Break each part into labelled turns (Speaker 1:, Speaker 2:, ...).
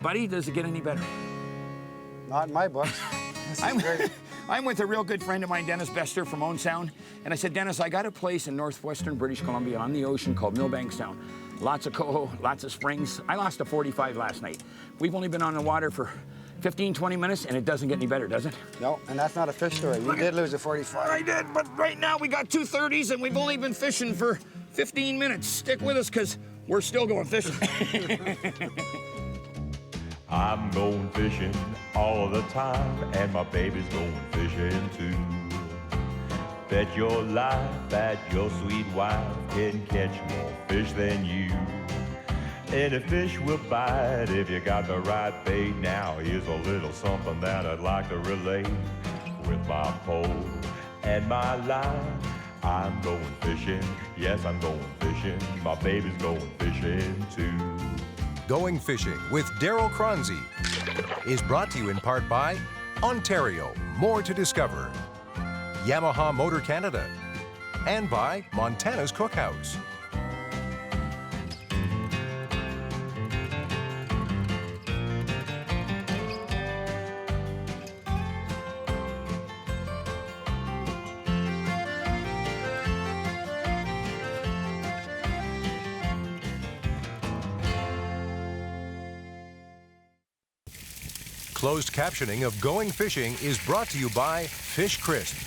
Speaker 1: Buddy, does it get any better?
Speaker 2: Not in my books.
Speaker 1: I'm with a real good friend of mine, Dennis Bester from Coho Sound, and I said, Dennis, I got a place in northwestern British Columbia on the ocean called Milbanke Sound. Lots of coho, lots of springs. I lost a 45 last night. We've only been on the water for 15, 20 minutes, and it doesn't get any better, does it?
Speaker 2: No, and that's not a fish story. You did lose a 45.
Speaker 1: I did, but right now we got 2 30s, and we've only been fishing for 15 minutes. Stick with us, because we're still going fishing.
Speaker 3: I'm going fishing all the time, and my baby's going fishing too. Bet your life that your sweet wife can catch more fish than you. Any fish will bite if you got the right bait. Now here's a little something that I'd like to relate. With my pole and my line, I'm going fishing. Yes, I'm going fishing. My baby's going fishing too.
Speaker 4: Going Fishing with Darryl Choronzey is brought to you in part by Ontario, more to discover, Yamaha Motor Canada, and by Montana's Cookhouse. Closed captioning of Going Fishing is brought to you by Fish Crisp.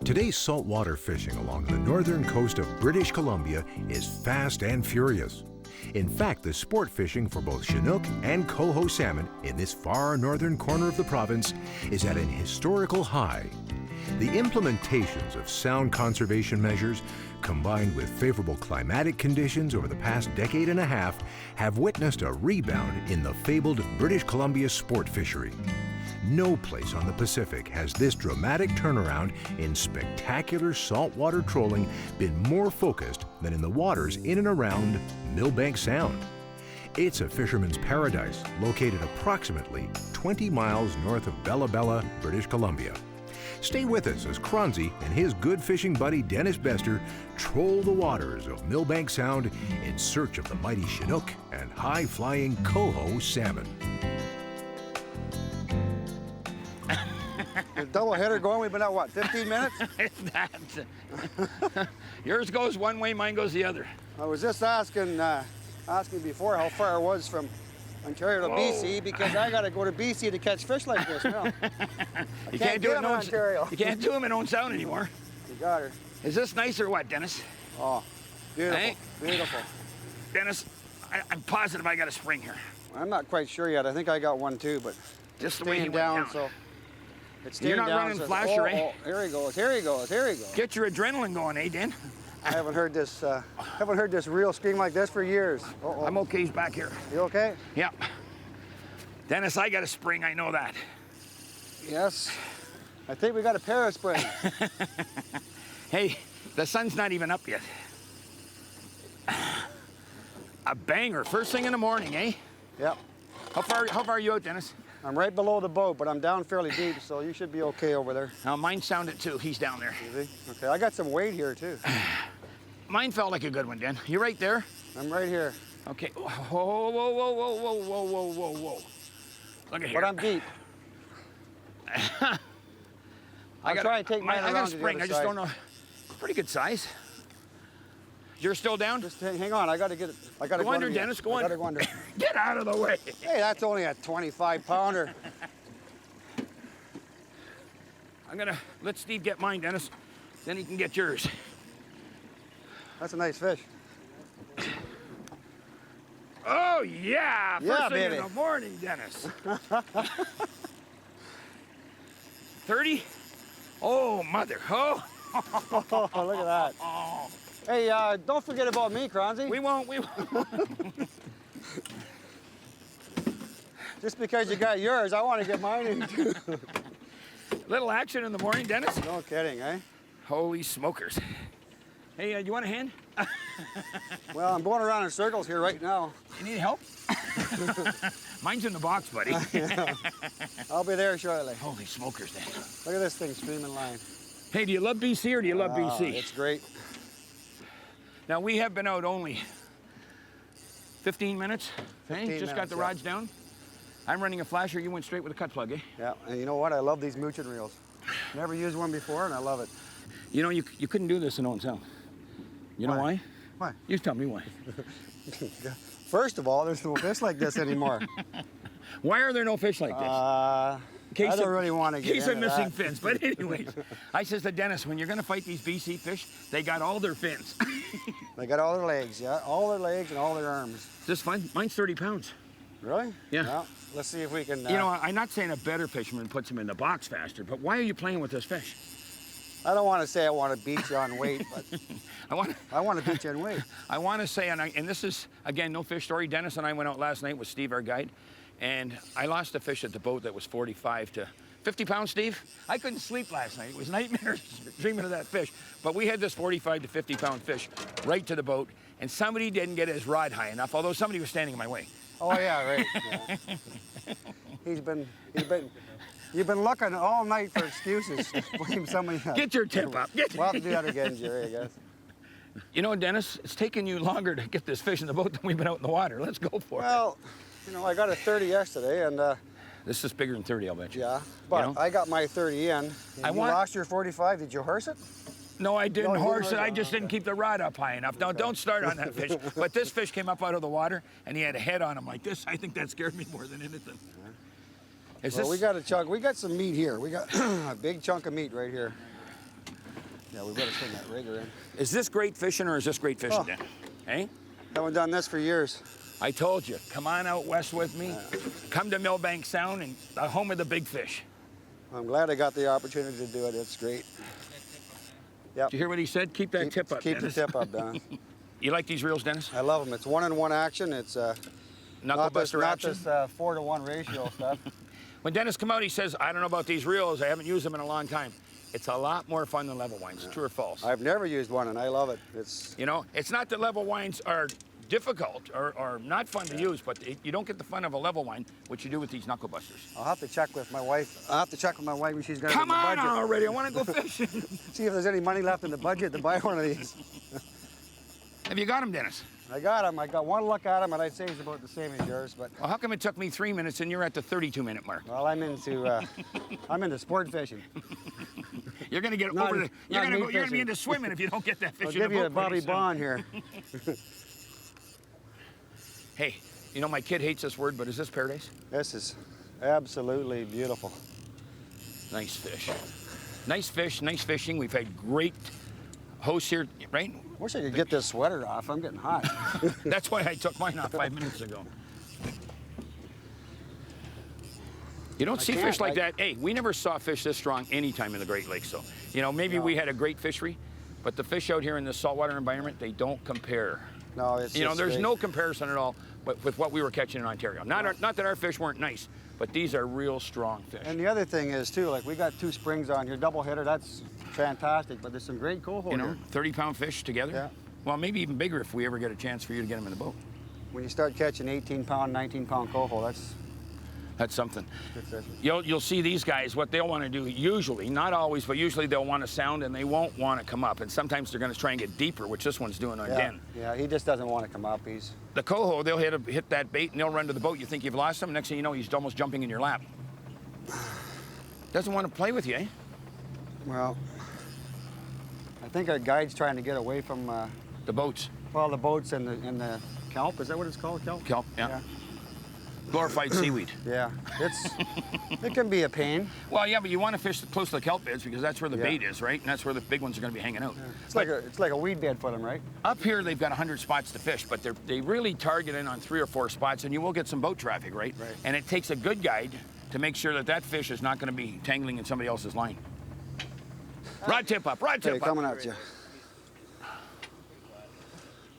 Speaker 4: Today's saltwater fishing along the northern coast of British Columbia is fast and furious. In fact, the sport fishing for both Chinook and Coho salmon in this far northern corner of the province is at an historical high. The implementations of sound conservation measures, combined with favorable climatic conditions over the past decade and a half, have witnessed a rebound in the fabled British Columbia sport fishery. No place on the Pacific has this dramatic turnaround in spectacular saltwater trolling been more focused than in the waters in and around Milbanke Sound. It's a fisherman's paradise located approximately 20 miles north of Bella Bella, British Columbia. Stay with us as Choronzey and his good fishing buddy Dennis Bester troll the waters of Milbanke Sound in search of the mighty Chinook and high-flying Coho salmon.
Speaker 2: The double header going, we've been out, what, 15 minutes?
Speaker 1: Yours goes one way, mine goes the other.
Speaker 2: I was just asking before how far it was from Ontario to BC, because I got to go to BC to catch fish like this now.
Speaker 1: You can't do it in
Speaker 2: Ontario.
Speaker 1: You can't do them in Coho Sound anymore.
Speaker 2: You got her.
Speaker 1: Is this nice or what, Dennis?
Speaker 2: Oh, beautiful,
Speaker 1: Hey?
Speaker 2: beautiful.
Speaker 1: Dennis, I'm positive I got a spring here.
Speaker 2: I'm not quite sure yet. I think I got one too, but
Speaker 1: Just the way he
Speaker 2: staying
Speaker 1: went
Speaker 2: down, so it's staying
Speaker 1: You're not
Speaker 2: down.
Speaker 1: running
Speaker 2: So,
Speaker 1: flasher, eh?
Speaker 2: oh, here he goes, here he goes, here he goes.
Speaker 1: Get your adrenaline going, eh, Dan?
Speaker 2: I haven't heard this reel scream like this for years. Uh-oh.
Speaker 1: I'm okay, he's back here.
Speaker 2: You okay?
Speaker 1: Yep. Dennis, I got a spring, I know that.
Speaker 2: Yes. I think we got a pair of springs.
Speaker 1: Hey, the sun's not even up yet. A banger, first thing in the morning, eh?
Speaker 2: Yep.
Speaker 1: How far are you out, Dennis?
Speaker 2: I'm right below the boat, but I'm down fairly deep, so you should be okay over there.
Speaker 1: Now, mine sounded too. He's down there.
Speaker 2: Is he? Okay, I got some weight here too.
Speaker 1: Mine felt like a good one, Dan. You right there?
Speaker 2: I'm right here.
Speaker 1: Okay. Whoa, whoa, whoa, whoa, whoa, whoa, whoa, whoa, whoa, whoa. Look at here.
Speaker 2: But I'm deep. I'll try and take mine
Speaker 1: I
Speaker 2: around
Speaker 1: got a
Speaker 2: to the
Speaker 1: spring.
Speaker 2: other
Speaker 1: I just
Speaker 2: side.
Speaker 1: don't know. Pretty good size. You're still down?
Speaker 2: Just hang on. I got to get it. I got to
Speaker 1: Go under, Dennis. Go
Speaker 2: I got to
Speaker 1: under.
Speaker 2: go under.
Speaker 1: Get out of the way.
Speaker 2: Hey, that's only a 25-pounder.
Speaker 1: I'm gonna let Steve get mine, Dennis. Then he can get yours.
Speaker 2: That's a nice fish.
Speaker 1: Oh yeah!
Speaker 2: Yeah,
Speaker 1: First thing
Speaker 2: baby.
Speaker 1: in the morning, Dennis. 30? Oh mother! Oh!
Speaker 2: Oh, look at that.
Speaker 1: Oh.
Speaker 2: Hey, don't forget about me, Choronzey.
Speaker 1: We won't. We won't.
Speaker 2: Just because you got yours, I want to get mine in too.
Speaker 1: Little action in the morning, Dennis.
Speaker 2: No kidding, eh?
Speaker 1: Holy smokers! Hey, you want a hand?
Speaker 2: Well, I'm going around in circles here right now.
Speaker 1: You need help? Mine's in the box, buddy.
Speaker 2: Yeah. I'll be there shortly.
Speaker 1: Holy smokers, Dan.
Speaker 2: Look at this thing screaming line.
Speaker 1: Hey, do you love BC or do you love BC?
Speaker 2: It's great.
Speaker 1: Now, we have been out only 15 minutes.
Speaker 2: 15
Speaker 1: Just got the rods down. I'm running a flasher. You went straight with a cut plug, eh?
Speaker 2: Yeah, and you know what? I love these mooching reels. Never used one before, and I love it.
Speaker 1: You know, you couldn't do this in Owen Sound. You know why?
Speaker 2: Why?
Speaker 1: You tell me why.
Speaker 2: First of all, there's no fish like this anymore.
Speaker 1: Why are there no fish like this?
Speaker 2: I don't really want to get
Speaker 1: Case
Speaker 2: into
Speaker 1: of missing
Speaker 2: that.
Speaker 1: fins. But anyways, I says to Dennis, when you're going to fight these BC fish, they got all their fins.
Speaker 2: They got all their legs, yeah? All their legs and all their arms.
Speaker 1: Is this fun? Mine's 30 pounds.
Speaker 2: Really?
Speaker 1: Yeah.
Speaker 2: Well, let's see if we can...
Speaker 1: You know, I'm not saying a better fisherman puts them in the box faster, but why are you playing with this fish?
Speaker 2: I don't want to say I want to beat you on weight, but
Speaker 1: I want
Speaker 2: to beat you on weight.
Speaker 1: I want to say, and this is, again, no fish story. Dennis and I went out last night with Steve, our guide, and I lost a fish at the boat that was 45 to 50 pounds, Steve. I couldn't sleep last night. It was nightmares dreaming of that fish. But we had this 45 to 50 pound fish right to the boat, and somebody didn't get his rod high enough, although somebody was standing in my way.
Speaker 2: Oh, yeah, right. Yeah. You've been looking all night for excuses to blame somebody else.
Speaker 1: Get your tip up.
Speaker 2: We'll have to do that again, Jerry, I guess.
Speaker 1: You know, Dennis, it's taken you longer to get this fish in the boat than we've been out in the water. Let's go for it.
Speaker 2: Well, you know, I got a 30 yesterday, and
Speaker 1: This is bigger than 30, I'll bet you.
Speaker 2: yeah, but
Speaker 1: You know?
Speaker 2: I got my 30 in. You lost your 45. Did you horse it?
Speaker 1: No, I didn't
Speaker 2: No, you
Speaker 1: horse it.
Speaker 2: didn't.
Speaker 1: I just didn't keep the rod up high enough. No, don't start on that fish. But this fish came up out of the water, and he had a head on him like this. I think that scared me more than anything.
Speaker 2: Well, we got a chunk. We got some meat here. We got a big chunk of meat right here. Yeah, we better send that rigger in.
Speaker 1: Is this great fishing or is this great fishing,
Speaker 2: Oh.
Speaker 1: Dan? Hey?
Speaker 2: Haven't done this for years.
Speaker 1: I told you, come on out west with me. Come to Milbanke Sound and the home of the big fish.
Speaker 2: I'm glad I got the opportunity to do it. It's great. Yep.
Speaker 1: Did you hear what he said? Keep that tip up,
Speaker 2: Keep the
Speaker 1: Dennis.
Speaker 2: tip up, Dennis.
Speaker 1: You like these reels, Dennis?
Speaker 2: I love them. It's 1-on-1 action. It's
Speaker 1: Knuckle buster
Speaker 2: not
Speaker 1: action.
Speaker 2: this 4-to-1 ratio stuff.
Speaker 1: When Dennis come out, he says, I don't know about these reels. I haven't used them in a long time. It's a lot more fun than level winds. True or false?
Speaker 2: I've never used one, and I love it. It's
Speaker 1: You know, it's not that level winds are difficult or not fun to use, but you don't get the fun of a level wind, which you do with these knuckle busters.
Speaker 2: I'll have to check with my wife. I'll have to check with my wife when she's got it in
Speaker 1: Come
Speaker 2: the
Speaker 1: on
Speaker 2: budget.
Speaker 1: already, I want to go fishing.
Speaker 2: See if there's any money left in the budget to buy one of these.
Speaker 1: Have you got them, Dennis?
Speaker 2: I got them. I got one look at them, and I'd say it's about the same as yours. But
Speaker 1: Well, how come it took me 3 minutes and you're at the 32-minute mark?
Speaker 2: well, I'm into sport fishing.
Speaker 1: You're gonna get
Speaker 2: Not-
Speaker 1: over the.
Speaker 2: not
Speaker 1: You're gonna
Speaker 2: meat
Speaker 1: go. You're gonna be
Speaker 2: fishing.
Speaker 1: into swimming if you don't get that fish
Speaker 2: I'll
Speaker 1: in the
Speaker 2: give you
Speaker 1: boat
Speaker 2: a Bobby
Speaker 1: pretty soon.
Speaker 2: Bond here.
Speaker 1: Hey, you know my kid hates this word, but is this paradise?
Speaker 2: This is absolutely beautiful.
Speaker 1: Nice fish. Nice fish. Nice fishing. We've had great hosts here, right?
Speaker 2: Wish I could get this sweater off. I'm getting hot.
Speaker 1: That's why I took mine off 5 minutes ago. You don't see
Speaker 2: can't,
Speaker 1: fish like that. Hey, we never saw fish this strong any time in the Great Lakes. So, you know, maybe we had a great fishery, but the fish out here in this saltwater environment, they don't compare.
Speaker 2: No, it's
Speaker 1: You know,
Speaker 2: just
Speaker 1: there's
Speaker 2: great.
Speaker 1: no comparison at all with what we were catching in Ontario. Not that our fish weren't nice, but these are real strong fish.
Speaker 2: And the other thing is too, like we got 2 springs on here, double header. That's fantastic. But there's some great coho
Speaker 1: You know,
Speaker 2: here.
Speaker 1: 30-pound fish together.
Speaker 2: Yeah.
Speaker 1: Well, maybe even bigger if we ever get a chance for you to get them in the boat.
Speaker 2: When you start catching 18-pound, 19-pound coho, that's
Speaker 1: That's something.
Speaker 2: good fishing.
Speaker 1: You'll see these guys, what they'll want to do usually, not always, but usually they'll want to sound and they won't want to come up. And sometimes they're going to try and get deeper, which this one's doing again.
Speaker 2: Yeah, he just doesn't want to come up. He's
Speaker 1: The coho, they'll hit that bait and they'll run to the boat. You think you've lost him. Next thing you know, he's almost jumping in your lap. Doesn't want to play with you, eh?
Speaker 2: well. I think our guide's trying to get away from
Speaker 1: The boats.
Speaker 2: well, the boats and the kelp. Is that what it's called, kelp?
Speaker 1: Kelp, yeah. Glorified seaweed.
Speaker 2: Yeah, it can be a pain.
Speaker 1: Well, yeah, but you want to fish close to the kelp beds because that's where the
Speaker 2: Yeah.
Speaker 1: bait is, right? And that's where the big ones are going to be hanging out.
Speaker 2: It's like a weed bed for them, right?
Speaker 1: Up here, they've got 100 spots to fish, but they really target in on 3 or 4 spots, and you will get some boat traffic, right?
Speaker 2: Right.
Speaker 1: And it takes a good guide to make sure that that fish is not going to be tangling in somebody else's line. Rod tip up, rod
Speaker 2: Okay,
Speaker 1: tip up.
Speaker 2: coming at you.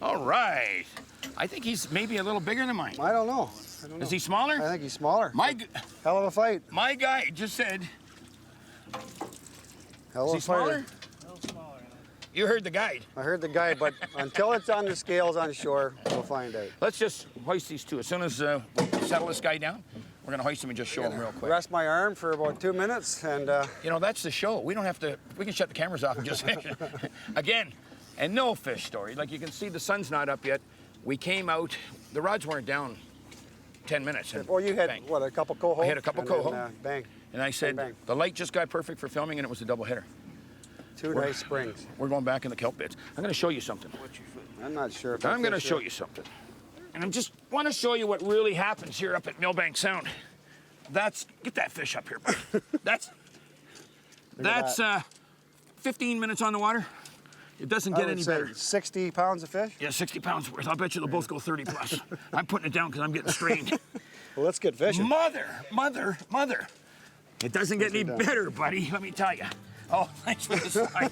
Speaker 1: All right. I think he's maybe a little bigger than mine.
Speaker 2: I don't know.
Speaker 1: Is he smaller?
Speaker 2: I think he's smaller.
Speaker 1: My
Speaker 2: Hell of a fight.
Speaker 1: guy just said,
Speaker 2: Hell
Speaker 1: is
Speaker 2: of
Speaker 1: he
Speaker 2: a fighter.
Speaker 1: smaller? You heard the guide.
Speaker 2: I heard the guy, but until it's on the scales on shore, we'll find out.
Speaker 1: Let's just hoist these two. As soon as we settle this guy down, we're going to hoist him and just show him real quick.
Speaker 2: Rest my arm for about 2 minutes, and
Speaker 1: You know, that's the show. We don't have to, we can shut the cameras off and just, again, And no fish story. Like you can see, the sun's not up yet. We came out, the rods weren't down 10 minutes. And
Speaker 2: Well, you had,
Speaker 1: bang.
Speaker 2: what, a couple coho?
Speaker 1: I had a couple coho.
Speaker 2: Bang.
Speaker 1: And I said,
Speaker 2: Bang.
Speaker 1: the light just got perfect for filming, and it was a double hitter.
Speaker 2: Two nice springs.
Speaker 1: We're going back in the kelp beds. I'm going to show you something.
Speaker 2: I'm not sure if
Speaker 1: I'm going to show you something. And I just want to show you what really happens here up at Milbanke Sound. Get that fish up here, buddy. That's 15 minutes on the water. It doesn't get any better.
Speaker 2: 60 pounds of fish?
Speaker 1: Yeah, 60 pounds worth. I'll bet you they'll both go 30 plus. I'm putting it down because I'm getting strained.
Speaker 2: Well, let's get fishing.
Speaker 1: Mother. It doesn't get any better, buddy, let me tell you. Oh, thanks for the slide.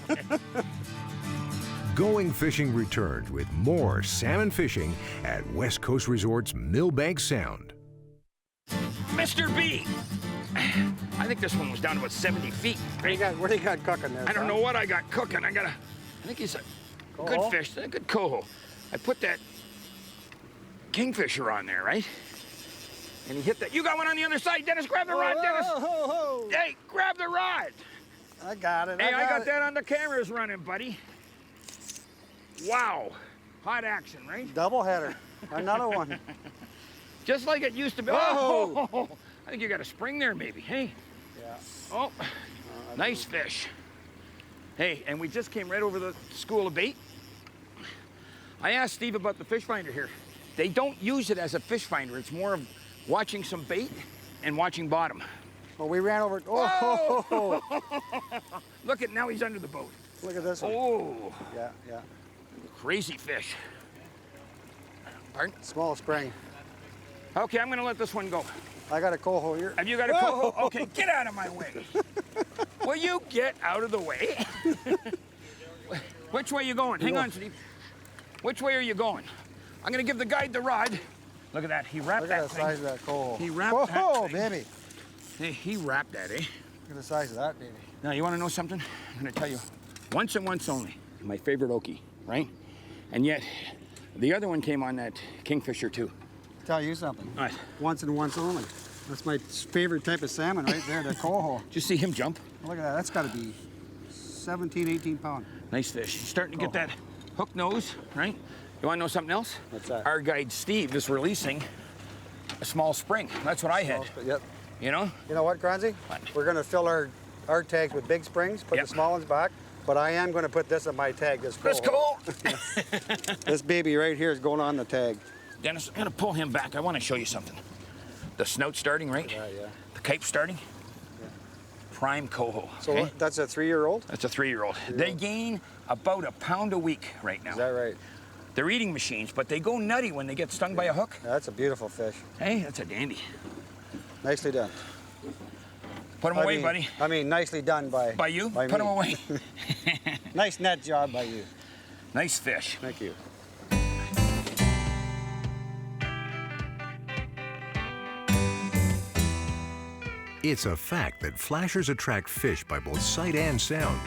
Speaker 4: Going Fishing returns with more salmon fishing at West Coast Resort's Milbanke Sound.
Speaker 1: Mr. B. I think this one was down to about 70 feet.
Speaker 2: What do you got cooking there?
Speaker 1: I don't know what I got cooking. I think he's a good fish, a good coho. I put that kingfisher on there, right? And he hit that. You got one on the other side. Dennis, grab the rod, Dennis. Hey, grab the rod.
Speaker 2: I got it.
Speaker 1: Hey, I got that on the cameras running, buddy. Wow. Hot action, right?
Speaker 2: Double header. Another one.
Speaker 1: Just like it used to be. Oh, I think you got a spring there, maybe. Hey.
Speaker 2: Yeah.
Speaker 1: Oh, nice fish. Hey, and we just came right over the school of bait. I asked Steve about the fish finder here. They don't use it as a fish finder. It's more of watching some bait and watching bottom.
Speaker 2: Well, we ran over. Oh!
Speaker 1: Look at, now he's under the boat.
Speaker 2: Look at this one.
Speaker 1: Oh.
Speaker 2: Yeah.
Speaker 1: Crazy fish. Pardon?
Speaker 2: Small spring.
Speaker 1: Okay, I'm gonna let this one go.
Speaker 2: I got a coho here.
Speaker 1: Have you got a coho? Okay, get out of my way. Will you get out of the way? Which way are you going? Hang on, Steve. Which way are you going? I'm gonna give the guide the rod. Look at that, he wrapped
Speaker 2: Look
Speaker 1: that
Speaker 2: at the
Speaker 1: thing.
Speaker 2: size of that coho.
Speaker 1: He wrapped that thing.
Speaker 2: Baby.
Speaker 1: Hey, he wrapped that, eh?
Speaker 2: Look at the size of that, baby.
Speaker 1: Now, you wanna know something? I'm gonna tell you, once and once only, my favorite okie, right? And yet, the other one came on that kingfisher too.
Speaker 2: Tell you something.
Speaker 1: What?
Speaker 2: Once and once only. That's my favorite type of salmon right there, the coho.
Speaker 1: Did you see him jump?
Speaker 2: Look at that. That's got to be 17, 18 pounds.
Speaker 1: Nice fish. He's starting to get that hook nose, right? You want to know something else?
Speaker 2: What's that?
Speaker 1: Our guide Steve is releasing a small spring. That's what I had.
Speaker 2: Yep.
Speaker 1: You know?
Speaker 2: You know what, Choronzey?
Speaker 1: What?
Speaker 2: We're going to fill our tags with big springs, put the small ones back, but I am going to put this on my tag, this coho.
Speaker 1: Let's go.
Speaker 2: This baby right here is going on the tag.
Speaker 1: Dennis, I'm going to pull him back. I want to show you something. The snout starting, right?
Speaker 2: Yeah.
Speaker 1: The cape starting. Prime coho.
Speaker 2: So
Speaker 1: okay?
Speaker 2: that's a 3-year-old?
Speaker 1: That's a 3-year-old. They gain about a pound a week right now.
Speaker 2: Is that right?
Speaker 1: They're eating machines, but they go nutty when they get stung by a hook.
Speaker 2: That's a beautiful fish.
Speaker 1: Hey, that's a dandy.
Speaker 2: Nicely done.
Speaker 1: Put him away, buddy.
Speaker 2: I mean, nicely done by...
Speaker 1: By you?
Speaker 2: By
Speaker 1: Put
Speaker 2: me.
Speaker 1: him away.
Speaker 2: Nice net job by you.
Speaker 1: Nice fish.
Speaker 2: Thank you.
Speaker 4: It's a fact that flashers attract fish by both sight and sound.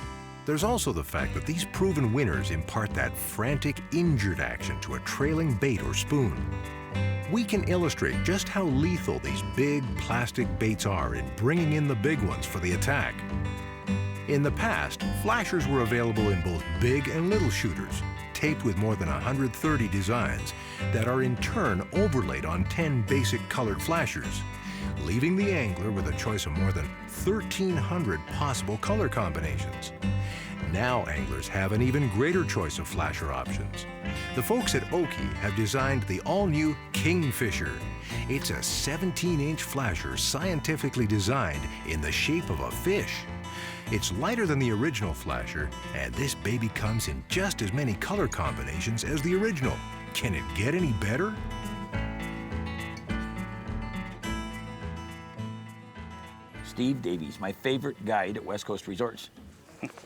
Speaker 4: There's also the fact that these proven winners impart that frantic, injured action to a trailing bait or spoon. We can illustrate just how lethal these big plastic baits are in bringing in the big ones for the attack. In the past, flashers were available in both big and little shooters, taped with more than 130 designs that are in turn overlaid on 10 basic colored flashers, leaving the angler with a choice of more than 1,300 possible color combinations. Now anglers have an even greater choice of flasher options. The folks at Oki have designed the all-new Kingfisher. It's a 17-inch flasher scientifically designed in the shape of a fish. It's lighter than the original flasher, and this baby comes in just as many color combinations as the original. Can it get any better?
Speaker 1: Steve Davies, my favorite guide at West Coast Resorts.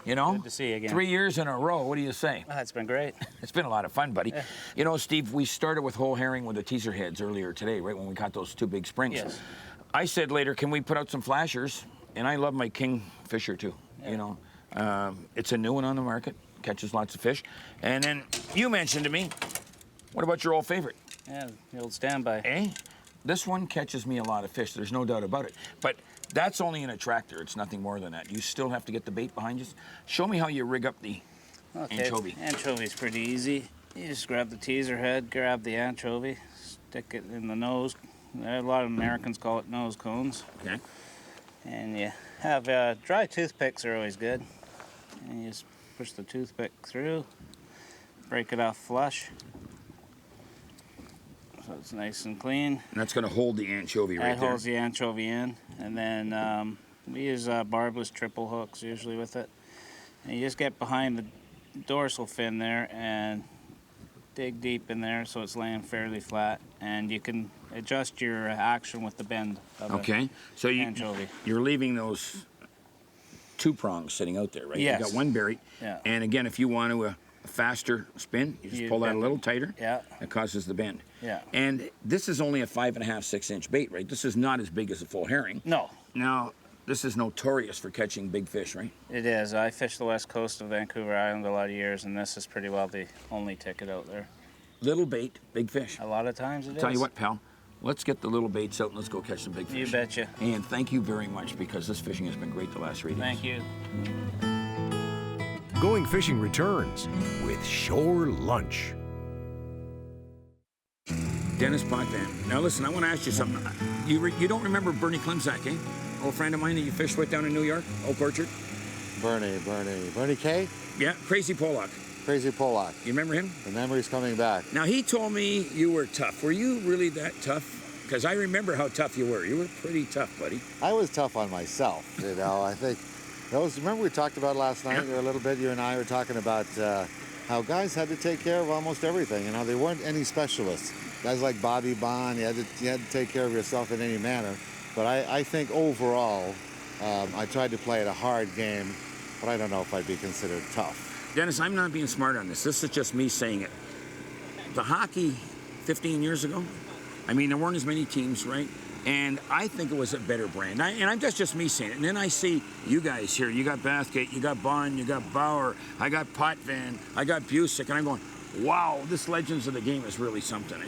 Speaker 1: You know?
Speaker 5: Good to see you again.
Speaker 1: 3 years in a row. What do you say?
Speaker 5: It's been great.
Speaker 1: It's been a lot of fun, buddy.
Speaker 5: Yeah.
Speaker 1: You know, Steve, we started with whole herring with the teaser heads earlier today, right when we caught those 2 big springs.
Speaker 5: Yes.
Speaker 1: I said later, can we put out some flashers? And I love my Kingfisher too.
Speaker 5: Yeah.
Speaker 1: You know, it's a new one on the market, catches lots of fish. And then you mentioned to me, what about your old favorite?
Speaker 5: Yeah, the old standby.
Speaker 1: Eh? This one catches me a lot of fish. There's no doubt about it. But that's only an attractor. It's nothing more than that. You still have to get the bait behind you. Show me how you rig up the
Speaker 5: Okay,
Speaker 1: Anchovy.
Speaker 5: Anchovy's pretty easy. You just grab the teaser head, grab the anchovy, stick it in the nose. A lot of Americans call it nose cones.
Speaker 1: Okay.
Speaker 5: And you have dry toothpicks are always good. And you just push the toothpick through, break it off flush. So it's nice and clean.
Speaker 1: And that's going to hold the anchovy right
Speaker 5: That
Speaker 1: there.
Speaker 5: holds the anchovy in. And then we use barbless triple hooks usually with it. And you just get behind the dorsal fin there and dig deep in there so it's laying fairly flat. And you can adjust your action with the bend of
Speaker 1: Okay. So
Speaker 5: anchovy.
Speaker 1: you're leaving those 2 prongs sitting out there, right?
Speaker 5: Yes.
Speaker 1: You got one buried.
Speaker 5: Yeah.
Speaker 1: And again, if you want to a faster spin, you just
Speaker 5: You
Speaker 1: pull that a
Speaker 5: bend
Speaker 1: little
Speaker 5: it.
Speaker 1: tighter.
Speaker 5: Yeah.
Speaker 1: It causes the bend.
Speaker 5: Yeah.
Speaker 1: And this is only a 5.5, 6-inch bait, right? This is not as big as a full herring.
Speaker 5: No,
Speaker 1: Now, this is notorious for catching big fish, right?
Speaker 5: it is. I fished the west coast of Vancouver Island a lot of years, and this is pretty well the only ticket out there.
Speaker 1: Little bait, big fish.
Speaker 5: A lot of times it is.
Speaker 1: Tell you what, pal, let's get the little baits out and let's go catch some big fish.
Speaker 5: You betcha.
Speaker 1: And thank you very much because this fishing has been great the last 3 days.
Speaker 5: Thank you.
Speaker 4: Going Fishing returns with Shore Lunch.
Speaker 1: Dennis Potvin. Now listen, I want to ask you something. You don't remember Bernie Klimczak, eh? Old friend of mine that you fished with down in New York, Oak Orchard?
Speaker 6: Bernie K?
Speaker 1: Yeah, Crazy Pollock.
Speaker 6: Crazy Pollock.
Speaker 1: You remember him?
Speaker 6: The memory's coming back.
Speaker 1: Now he told me you were tough. Were you really that tough? Because I remember how tough you were. You were pretty tough, buddy.
Speaker 6: I was tough on myself, you know. I think those. Remember we talked about last night a little bit. You and I were talking about how guys had to take care of almost everything. You know, there weren't any specialists. Guys like Bobby Bond, you had to take care of yourself in any manner. But I think overall, I tried to play it a hard game, but I don't know if I'd be considered tough.
Speaker 1: Dennis, I'm not being smart on this. This is just me saying it. The hockey 15 years ago, I mean, there weren't as many teams, right? And I think it was a better brand. That's just me saying it. And then I see you guys here. You got Bathgate, you got Bond, you got Bauer, I got Potvin, I got Busick, and I'm going, wow, this Legends of the Game is really something.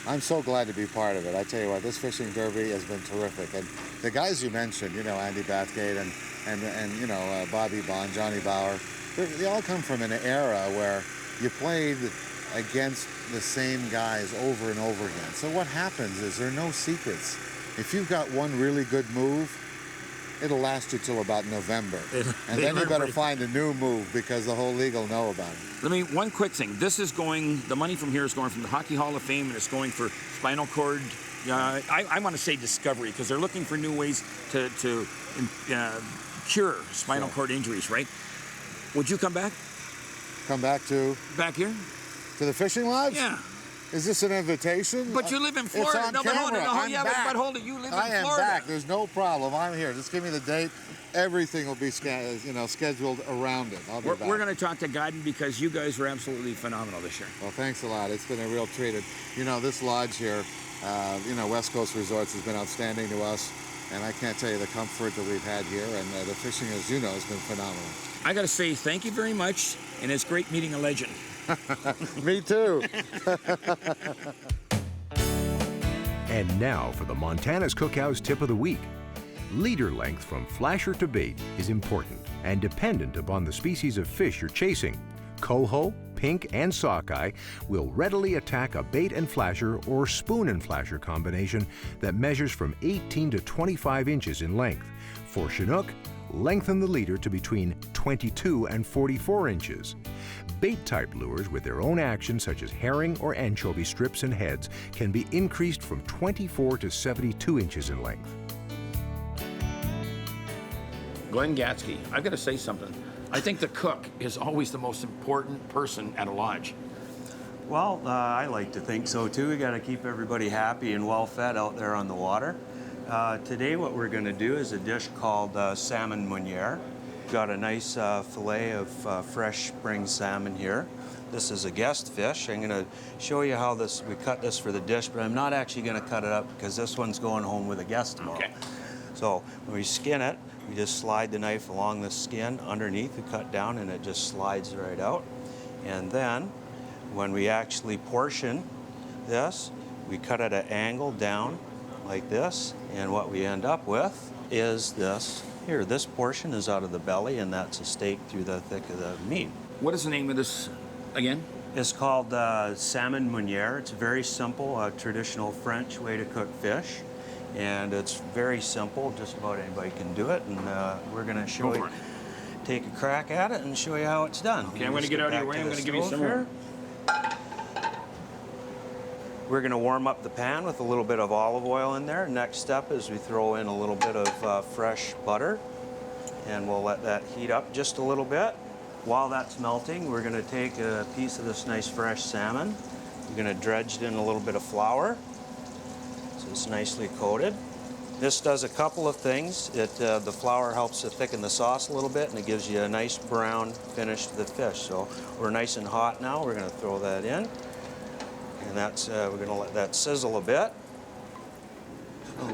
Speaker 6: I'm so glad to be part of it. I tell you what, this fishing derby has been terrific. And the guys you mentioned, you know, Andy Bathgate and you know, Bobby Bond, Johnny Bauer, they all come from an era where you played against the same guys over and over again. So what happens is there are no secrets. If you've got one really good move, it'll last you till about November. And then you better find a new move because the whole league will know about it.
Speaker 1: One quick thing. This is going, the money from here is going from the Hockey Hall of Fame and it's going for spinal cord, I want to say discovery because they're looking for new ways to cure spinal cord injuries, right? Would you come back?
Speaker 6: Come back to?
Speaker 1: Back here?
Speaker 6: To the fishing lodge?
Speaker 1: Yeah.
Speaker 6: Is this an invitation?
Speaker 1: But you live in Florida.
Speaker 6: It's on
Speaker 1: no, but hold it.
Speaker 6: camera.
Speaker 1: No,
Speaker 6: I'm
Speaker 1: yeah,
Speaker 6: back.
Speaker 1: but hold it. You live in Florida.
Speaker 6: I am back. There's no problem. I'm here. Just give me the date. Everything will be scheduled around it. I'll be back.
Speaker 1: We're going to talk to Godden because you guys were absolutely phenomenal this year.
Speaker 6: Well, thanks a lot. It's been a real treat. You know, this lodge here, you know, West Coast Resorts has been outstanding to us. And I can't tell you the comfort that we've had here. And the fishing, as you know, has been phenomenal.
Speaker 1: I got to say thank you very much. And it's great meeting a legend.
Speaker 6: Me too.
Speaker 4: And now for the Montana's Cookhouse Tip of the Week. Leader length from flasher to bait is important and dependent upon the species of fish you're chasing. Coho, pink, and sockeye will readily attack a bait and flasher or spoon and flasher combination that measures from 18 to 25 inches in length. For Chinook, lengthen the leader to between 22 and 44 inches. Bait-type lures with their own action, such as herring or anchovy strips and heads, can be increased from 24 to 72 inches in length.
Speaker 1: Glenn Gatsky, I've got to say something. I think the cook is always the most important person at a lodge.
Speaker 7: Well, I like to think so too. We got to keep everybody happy and well fed out there on the water. Today what we're going to do is a dish called salmon meuniere. Got a nice fillet of fresh spring salmon here. This is a guest fish. I'm going to show you how we cut this for the dish, but I'm not actually going to cut it up because this one's going home with a guest tomorrow. Okay. So when we skin it, we just slide the knife along the skin underneath, we cut down, and it just slides right out. And then when we actually portion this, we cut at an angle down like this, and what we end up with is this. Here, this portion is out of the belly, and that's a steak through the thick of the meat.
Speaker 1: What is the name of this again?
Speaker 7: It's called salmon meunière. It's very simple, a traditional French way to cook fish. And it's very simple, just about anybody can do it. And we're gonna show you, take a crack at it and show you how it's done.
Speaker 1: Okay, I'm gonna get out of your way. I'm gonna give you some more.
Speaker 7: We're gonna warm up the pan with a little bit of olive oil in there. Next step is we throw in a little bit of fresh butter, and we'll let that heat up just a little bit. While that's melting, we're gonna take a piece of this nice fresh salmon. We're gonna dredge it in a little bit of flour, so it's nicely coated. This does a couple of things. The flour helps to thicken the sauce a little bit, and it gives you a nice brown finish to the fish. So we're nice and hot now. We're gonna throw that in, and that's we're gonna let that sizzle a bit.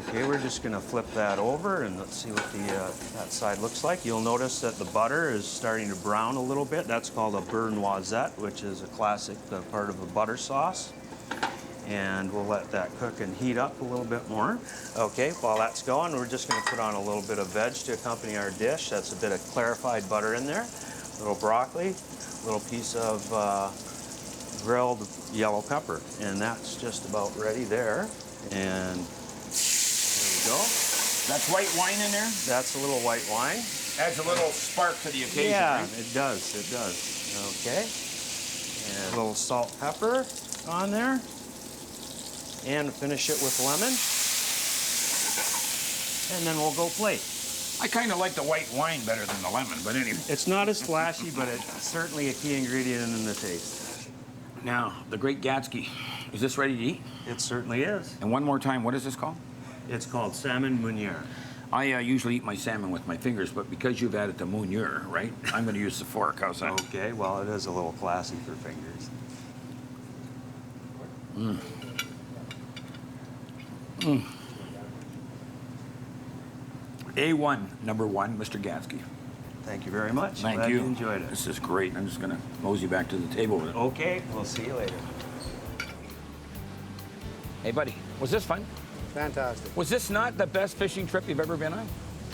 Speaker 7: Okay, we're just gonna flip that over and let's see what that side looks like. You'll notice that the butter is starting to brown a little bit. That's called a beurre noisette, which is a classic part of a butter sauce. And we'll let that cook and heat up a little bit more. Okay, while that's going, we're just gonna put on a little bit of veg to accompany our dish. That's a bit of clarified butter in there, a little broccoli, a little piece of grilled yellow pepper. And that's just about ready there. And go.
Speaker 1: That's white wine in there?
Speaker 7: That's a little white wine.
Speaker 1: Adds a little spark to the occasion,
Speaker 7: Yeah,
Speaker 1: right?
Speaker 7: it does, it does. Okay. And a little salt, pepper on there. And finish it with lemon. And then we'll go plate.
Speaker 1: I kind of like the white wine better than the lemon, but anyway.
Speaker 7: It's not as flashy, but it's certainly a key ingredient in the taste.
Speaker 1: Now, the Great Gatsby. Is this ready to eat?
Speaker 7: It certainly is.
Speaker 1: And one more time, what is this called?
Speaker 7: It's called salmon meunière.
Speaker 1: I usually eat my salmon with my fingers, but because you've added the meunière, right, I'm going to use the fork. How's that?
Speaker 7: Okay, well, it is a little classy for fingers.
Speaker 1: Mm. Mm. A1, number one, Mr. Gatsby.
Speaker 7: Thank you very much.
Speaker 1: Thank
Speaker 7: Glad
Speaker 1: you.
Speaker 7: you enjoyed it.
Speaker 1: This is great. I'm just going to mosey back to the table with it.
Speaker 7: Okay, we'll see you later.
Speaker 1: Hey, buddy, was this fun?
Speaker 2: Fantastic.
Speaker 1: Was this not the best fishing trip you've ever been on?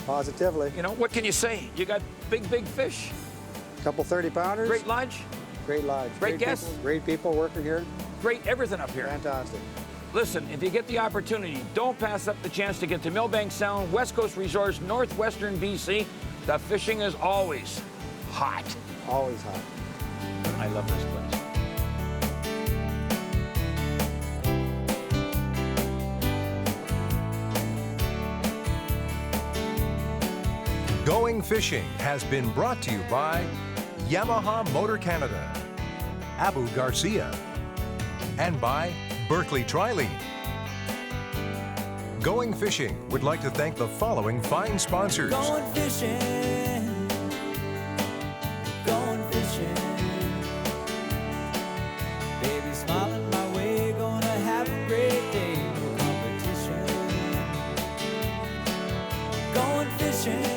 Speaker 2: Positively.
Speaker 1: You know, what can you say? You got big fish.
Speaker 2: Couple 30-pounders.
Speaker 1: Great lodge.
Speaker 2: Great lodge.
Speaker 1: Great guests.
Speaker 2: Great people working here.
Speaker 1: Great everything up here.
Speaker 2: Fantastic.
Speaker 1: Listen, if you get the opportunity, don't pass up the chance to get to Milbanke Sound, West Coast Resorts, Northwestern BC. The fishing is always hot.
Speaker 2: Always hot.
Speaker 1: I love this place.
Speaker 4: Going Fishing has been brought to you by Yamaha Motor Canada, Abu Garcia, and by Berkeley Trilene. Going Fishing would like to thank the following fine sponsors.
Speaker 8: Going fishing. Going fishing. Baby smiling my way, gonna have a great day. No competition. Going fishing.